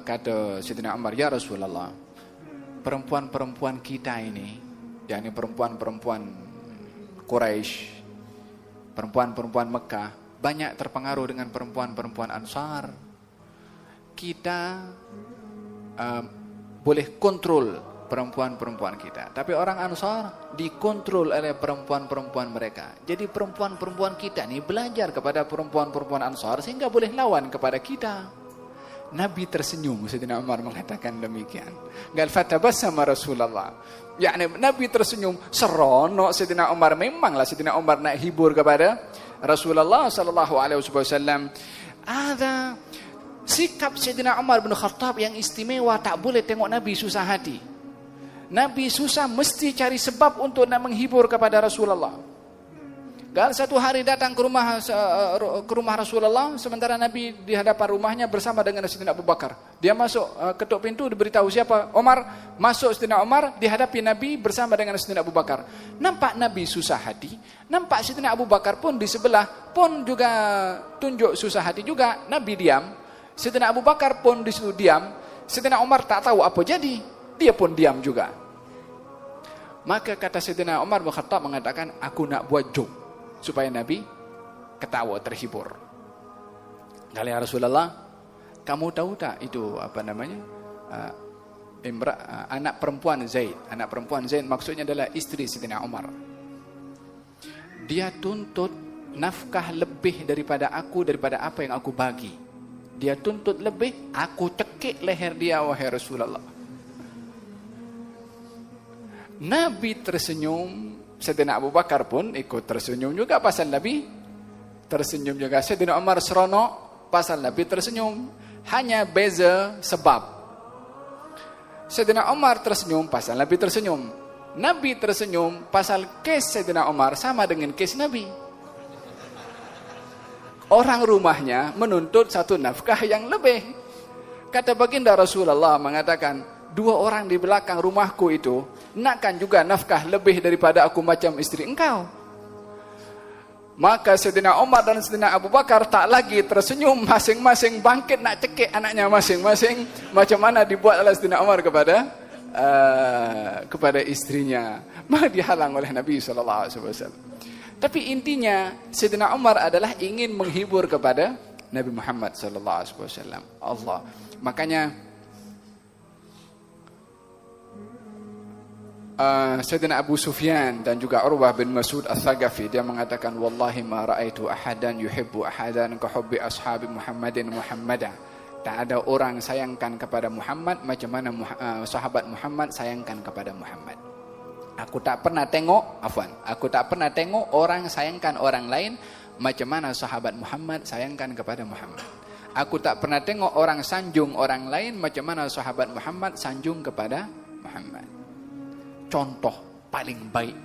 kata Sayyidina Umar, ya Rasulullah, perempuan-perempuan kita ini, yakni perempuan-perempuan Quraisy, perempuan-perempuan Mekah, banyak terpengaruh dengan perempuan-perempuan Ansar. Kita boleh kontrol perempuan-perempuan kita, tapi orang Ansar dikontrol oleh perempuan-perempuan mereka. Jadi perempuan-perempuan kita ni belajar kepada perempuan-perempuan Ansar sehingga boleh lawan kepada kita. Nabi tersenyum, Sayyidina Umar mengatakan demikian. Qal fatabassama Rasulullah. Yani Nabi tersenyum, seronok Sayyidina Umar. Memanglah Sayyidina Umar nak hibur kepada Rasulullah sallallahu alaihi wasallam. Ada sikap Sayyidina Umar bin Khattab yang istimewa, tak boleh tengok Nabi susah hati. Nabi susah mesti cari sebab untuk nak menghibur kepada Rasulullah. Dan satu hari datang ke rumah Rasulullah, sementara Nabi di hadapan rumahnya bersama dengan Sayyidina Abu Bakar. Dia masuk, ketuk pintu, diberitahu siapa? Umar. Masuk Sayyidina Umar, dihadapi Nabi bersama dengan Sayyidina Abu Bakar. Nampak Nabi susah hati, nampak Sayyidina Abu Bakar pun di sebelah pun juga tunjuk susah hati juga. Nabi diam, Sayyidina Abu Bakar pun di situ diam. Sayyidina Umar tak tahu apa jadi, dia pun diam juga. Maka kata Sayyidina Umar bin Khattab mengatakan, aku nak buat joke supaya Nabi ketawa terhibur. Kali ya Rasulullah, kamu tahu tak itu apa namanya? Anak perempuan Zaid. Anak perempuan Zaid maksudnya adalah isteri Sayyidina Umar. Dia tuntut nafkah lebih daripada aku, daripada apa yang aku bagi. Dia tuntut lebih, aku cekik leher dia, wahai Rasulullah. Nabi tersenyum. Sayyidina Abu Bakar pun ikut tersenyum juga pasal Nabi tersenyum juga. Sayyidina Umar seronok pasal Nabi tersenyum. Hanya beza sebab. Sayyidina Umar tersenyum pasal Nabi tersenyum. Nabi tersenyum pasal kes Sayyidina Umar sama dengan kes Nabi. Orang rumahnya menuntut satu nafkah yang lebih. Kata baginda Rasulullah mengatakan, dua orang di belakang rumahku itu nakkan juga nafkah lebih daripada aku macam isteri engkau. Maka Sayyidina Umar dan Sayyidina Abu Bakar tak lagi tersenyum, masing-masing bangkit nak cekik anaknya masing-masing. Macam mana dibuat oleh Sayyidina Umar kepada istrinya. Maka dihalang oleh Nabi SAW. Tapi intinya Sayyidina Umar adalah ingin menghibur kepada Nabi Muhammad SAW. Allah. Makanya Sayyidina Abu Sufyan dan juga Urwah bin Mas'ud Al-Thaqafi, dia mengatakan, wallahi ma ra'aitu ahadan yuhibbu ahadan ka hubbi ashabi Muhammadin Muhammadan. Tak ada orang sayangkan kepada Muhammad macam mana sahabat Muhammad sayangkan kepada Muhammad. Aku tak pernah tengok orang sayangkan orang lain macam mana sahabat Muhammad sayangkan kepada Muhammad. Aku tak pernah tengok orang sanjung orang lain macam mana sahabat Muhammad sanjung kepada Muhammad. Contoh paling baik